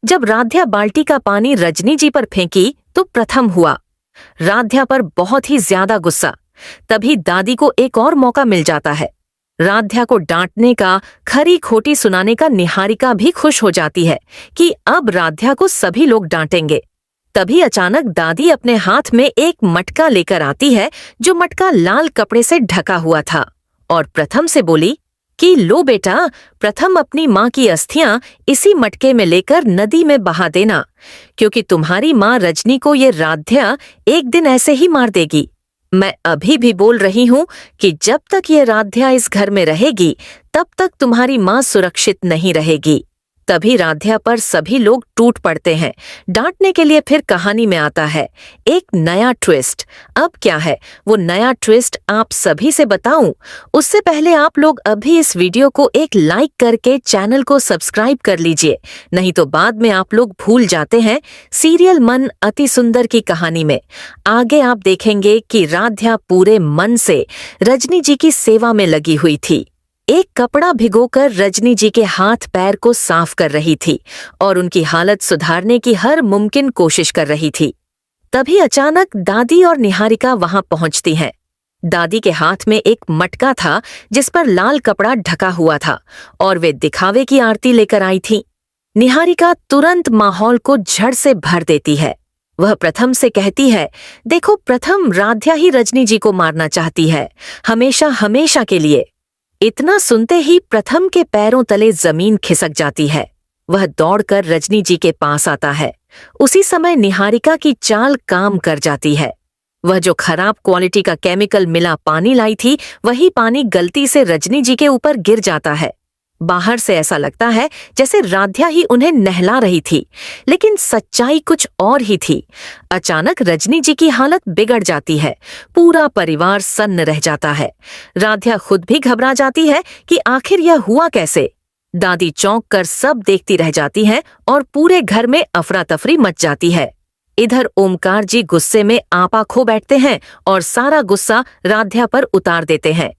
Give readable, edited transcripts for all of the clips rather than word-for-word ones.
जब राध्या बाल्टी का पानी रजनी जी पर फेंकी तो प्रथम हुआ। राध्या पर बहुत ही ज्यादा गुस्सा। तभी दादी को एक और मौका मिल जाता है। राध्या को डांटने का, खरी खोटी सुनाने का निहारिका भी खुश हो जाती है कि अब राध्या को सभी लोग डांटेंगे। तभी अचानक दादी अपने हाथ में एक मटका लेकर आती है, जो मटका लाल कपड़े से ढका हुआ था, और प्रथम से बोली कि लो बेटा, प्रथम अपनी माँ की अस्थियां इसी मटके में लेकर नदी में बहा देना, क्योंकि तुम्हारी माँ रजनी को ये राध्या एक दिन ऐसे ही मार देगी। मैं अभी भी बोल रही हूँ कि जब तक ये राध्या इस घर में रहेगी तब तक तुम्हारी माँ सुरक्षित नहीं रहेगी। तभी राध्या पर सभी लोग टूट पड़ते हैं डांटने के लिए। फिर कहानी में आता है एक नया ट्विस्ट। अब क्या है वो नया ट्विस्ट आप सभी से बताऊं, उससे पहले आप लोग अभी इस वीडियो को एक लाइक करके चैनल को सब्सक्राइब कर लीजिए, नहीं तो बाद में आप लोग भूल जाते हैं। सीरियल मन अति सुंदर की कहानी में आगे आप देखेंगे कि राध्या पूरे मन से रजनी जी की सेवा में लगी हुई थी। एक कपड़ा भिगोकर रजनी जी के हाथ पैर को साफ कर रही थी और उनकी हालत सुधारने की हर मुमकिन कोशिश कर रही थी। तभी अचानक दादी और निहारिका वहां पहुंचती हैं। दादी के हाथ में एक मटका था जिस पर लाल कपड़ा ढका हुआ था और वे दिखावे की आरती लेकर आई थीं। निहारिका तुरंत माहौल को झड़ से भर देती है। वह प्रथम से कहती है, देखो प्रथम, राध्या ही रजनी जी को मारना चाहती है, हमेशा हमेशा के लिए। इतना सुनते ही प्रथम के पैरों तले जमीन खिसक जाती है। वह दौड़कर रजनी जी के पास आता है। उसी समय निहारिका की चाल काम कर जाती है। वह जो खराब क्वालिटी का केमिकल मिला पानी लाई थी, वही पानी गलती से रजनी जी के ऊपर गिर जाता है। बाहर से ऐसा लगता है जैसे राध्या ही उन्हें नहला रही थी, लेकिन सच्चाई कुछ और ही थी। अचानक रजनी जी की हालत बिगड़ जाती है। पूरा परिवार सन्न रह जाता है। राध्या खुद भी घबरा जाती है कि आखिर यह हुआ कैसे। दादी चौंक कर सब देखती रह जाती हैं और पूरे घर में अफरा तफरी मच जाती है। इधर ओमकार जी गुस्से में आपा खो बैठते हैं और सारा गुस्सा राध्या पर उतार देते हैं।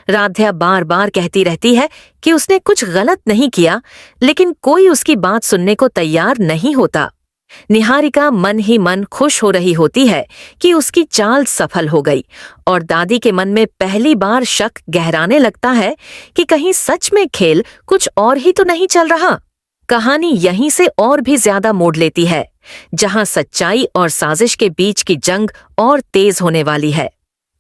राध्या बार बार कहती रहती है कि उसने कुछ गलत नहीं किया, लेकिन कोई उसकी बात सुनने को तैयार नहीं होता। निहारिका मन ही मन खुश हो रही होती है कि उसकी चाल सफल हो गई, और दादी के मन में पहली बार शक गहराने लगता है कि कहीं सच में खेल कुछ और ही तो नहीं चल रहा। कहानी यहीं से और भी ज्यादा मोड़ लेती है, जहां सच्चाई और साजिश के बीच की जंग और तेज होने वाली है।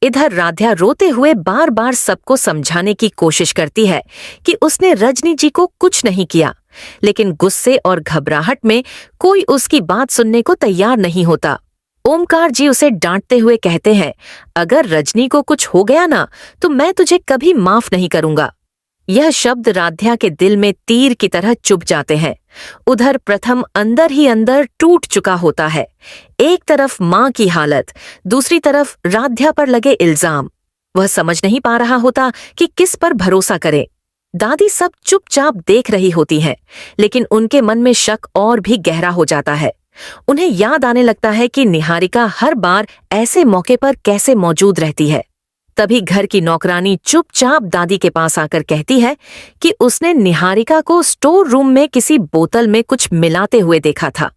इधर राध्या रोते हुए बार बार सबको समझाने की कोशिश करती है कि उसने रजनी जी को कुछ नहीं किया, लेकिन गुस्से और घबराहट में कोई उसकी बात सुनने को तैयार नहीं होता। ओमकार जी उसे डांटते हुए कहते हैं, अगर रजनी को कुछ हो गया ना तो मैं तुझे कभी माफ नहीं करूंगा। यह शब्द राध्या के दिल में तीर की तरह चुभ जाते हैं। उधर प्रथम अंदर ही अंदर टूट चुका होता है। एक तरफ माँ की हालत, दूसरी तरफ राध्या पर लगे इल्जाम। वह समझ नहीं पा रहा होता कि किस पर भरोसा करे। दादी सब चुपचाप देख रही होती हैं, लेकिन उनके मन में शक और भी गहरा हो जाता है। उन्हें याद आने लगता है कि निहारिका हर बार ऐसे मौके पर कैसे मौजूद रहती है। तभी घर की नौकरानी चुपचाप दादी के पास आकर कहती है कि उसने निहारिका को स्टोर रूम में किसी बोतल में कुछ मिलाते हुए देखा था।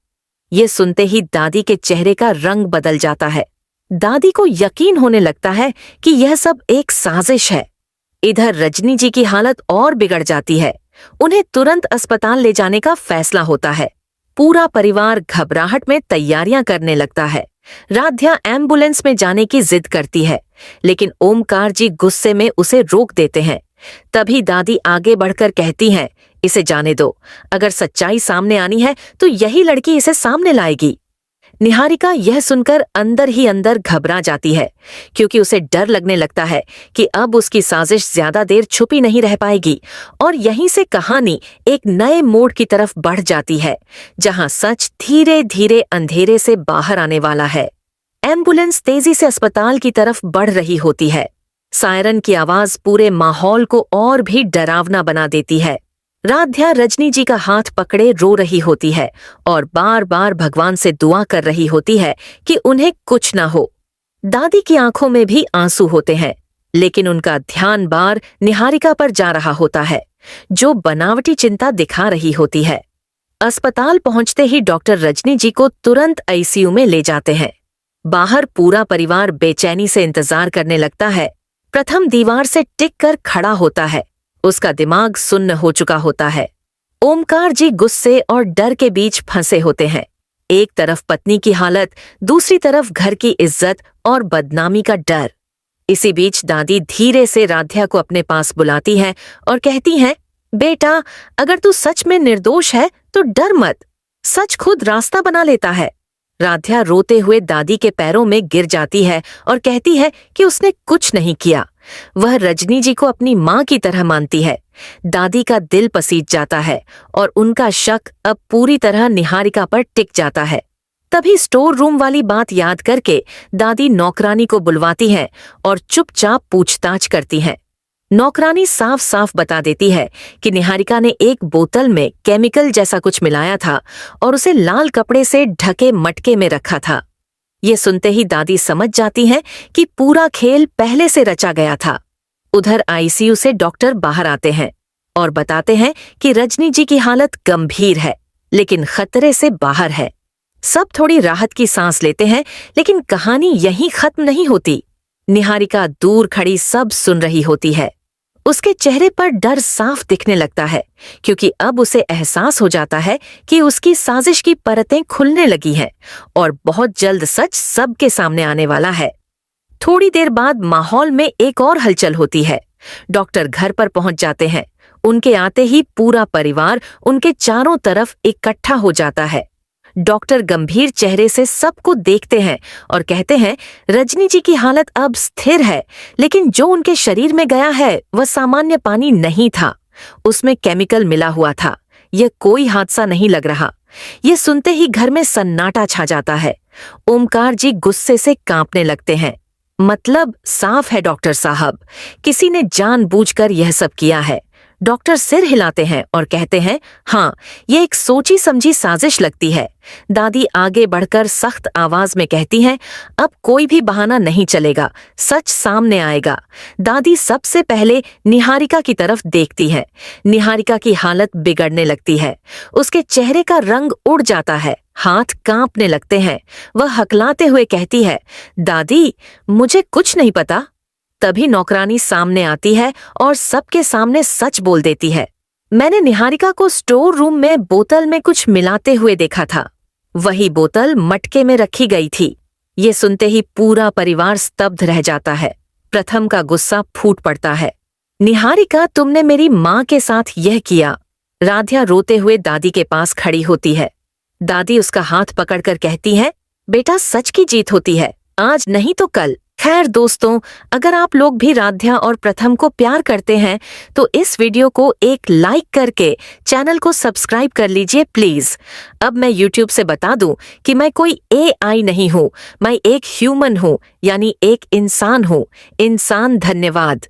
ये सुनते ही दादी के चेहरे का रंग बदल जाता है। दादी को यकीन होने लगता है कि यह सब एक साजिश है। इधर रजनी जी की हालत और बिगड़ जाती है। उन्हें तुरंत अस्पताल ले जाने का फैसला होता है। पूरा परिवार घबराहट में तैयारियां करने लगता है। राध्या एम्बुलेंस में जाने की जिद करती है, लेकिन ओमकार जी गुस्से में उसे रोक देते हैं। तभी दादी आगे बढ़कर कहती हैं, इसे जाने दो, अगर सच्चाई सामने आनी है तो यही लड़की इसे सामने लाएगी। निहारिका यह सुनकर अंदर ही अंदर घबरा जाती है, क्योंकि उसे डर लगने लगता है कि अब उसकी साजिश ज्यादा देर छुपी नहीं रह पाएगी, और यहीं से कहानी एक नए मोड़ की तरफ बढ़ जाती है, जहां सच धीरे धीरे अंधेरे से बाहर आने वाला है। एम्बुलेंस तेजी से अस्पताल की तरफ बढ़ रही होती है। सायरन की आवाज पूरे माहौल को और भी डरावना बना देती है। राध्या रजनी जी का हाथ पकड़े रो रही होती है और बार बार भगवान से दुआ कर रही होती है कि उन्हें कुछ ना हो। दादी की आंखों में भी आंसू होते हैं, लेकिन उनका ध्यान बार निहारिका पर जा रहा होता है, जो बनावटी चिंता दिखा रही होती है। अस्पताल पहुंचते ही डॉक्टर रजनी जी को तुरंत आईसीयू में ले जाते हैं। बाहर पूरा परिवार बेचैनी से इंतजार करने लगता है। प्रथम दीवार से टिक कर खड़ा होता है। उसका दिमाग सुन्न हो चुका होता है। ओमकार जी गुस्से और डर के बीच फंसे होते हैं। एक तरफ पत्नी की हालत, दूसरी तरफ घर की इज्जत और बदनामी का डर। इसी बीच दादी धीरे से राध्या को अपने पास बुलाती है और कहती हैं, बेटा, अगर तू सच में निर्दोष है तो डर मत, सच खुद रास्ता बना लेता है। राध्या रोते हुए दादी के पैरों में गिर जाती है और कहती है कि उसने कुछ नहीं किया। वह रजनी जी को अपनी माँ की तरह मानती है। दादी का दिल पसीज जाता है और उनका शक अब पूरी तरह निहारिका पर टिक जाता है। तभी स्टोर रूम वाली बात याद करके दादी नौकरानी को बुलवाती है और चुपचाप पूछताछ करती है। नौकरानी साफ साफ बता देती है कि निहारिका ने एक बोतल में केमिकल जैसा कुछ मिलाया था और उसे लाल कपड़े से ढके मटके में रखा था। ये सुनते ही दादी समझ जाती हैं कि पूरा खेल पहले से रचा गया था। उधर आईसीयू से डॉक्टर बाहर आते हैं और बताते हैं कि रजनी जी की हालत गंभीर है, लेकिन खतरे से बाहर है। सब थोड़ी राहत की सांस लेते हैं, लेकिन कहानी यहीं खत्म नहीं होती। निहारिका दूर खड़ी सब सुन रही होती है। उसके चेहरे पर डर साफ दिखने लगता है, क्योंकि अब उसे एहसास हो जाता है कि उसकी साजिश की परतें खुलने लगी हैं और बहुत जल्द सच सबके सामने आने वाला है। थोड़ी देर बाद माहौल में एक और हलचल होती है। डॉक्टर घर पर पहुंच जाते हैं। उनके आते ही पूरा परिवार उनके चारों तरफ इकट्ठा हो जाता है। डॉक्टर गंभीर चेहरे से सबको देखते हैं और कहते हैं, रजनी जी की हालत अब स्थिर है, लेकिन जो उनके शरीर में गया है वह सामान्य पानी नहीं था, उसमें केमिकल मिला हुआ था। यह कोई हादसा नहीं लग रहा। ये सुनते ही घर में सन्नाटा छा जाता है। ओमकार जी गुस्से से कांपने लगते हैं। मतलब साफ है डॉक्टर साहब, किसी ने जानबूझकर यह सब किया है। डॉक्टर सिर हिलाते हैं और कहते हैं, हाँ, ये एक सोची समझी साजिश लगती है। दादी आगे बढ़कर सख्त आवाज में कहती हैं, अब कोई भी बहाना नहीं चलेगा, सच सामने आएगा। दादी सबसे पहले निहारिका की तरफ देखती है। निहारिका की हालत बिगड़ने लगती है। उसके चेहरे का रंग उड़ जाता है, हाथ कांपने लगते हैं। वह हकलाते हुए कहती है, दादी, मुझे कुछ नहीं पता। तभी नौकरानी सामने आती है और सबके सामने सच बोल देती है, मैंने निहारिका को स्टोर रूम में बोतल में कुछ मिलाते हुए देखा था। वही बोतल मटके में रखी गई थी। ये सुनते ही पूरा परिवार स्तब्ध रह जाता है। प्रथम का गुस्सा फूट पड़ता है। निहारिका, तुमने मेरी माँ के साथ यह किया। राध्या रोते हुए दादी के पास खड़ी होती है। दादी उसका हाथ पकड़कर कहती है, बेटा, सच की जीत होती है, आज नहीं तो कल। खैर दोस्तों, अगर आप लोग भी राध्या और प्रथम को प्यार करते हैं तो इस वीडियो को एक लाइक करके चैनल को सब्सक्राइब कर लीजिए प्लीज। अब मैं यूट्यूब से बता दूं कि मैं कोई AI नहीं हूं, मैं एक ह्यूमन हूं, यानी एक इंसान हूं। इंसान। धन्यवाद।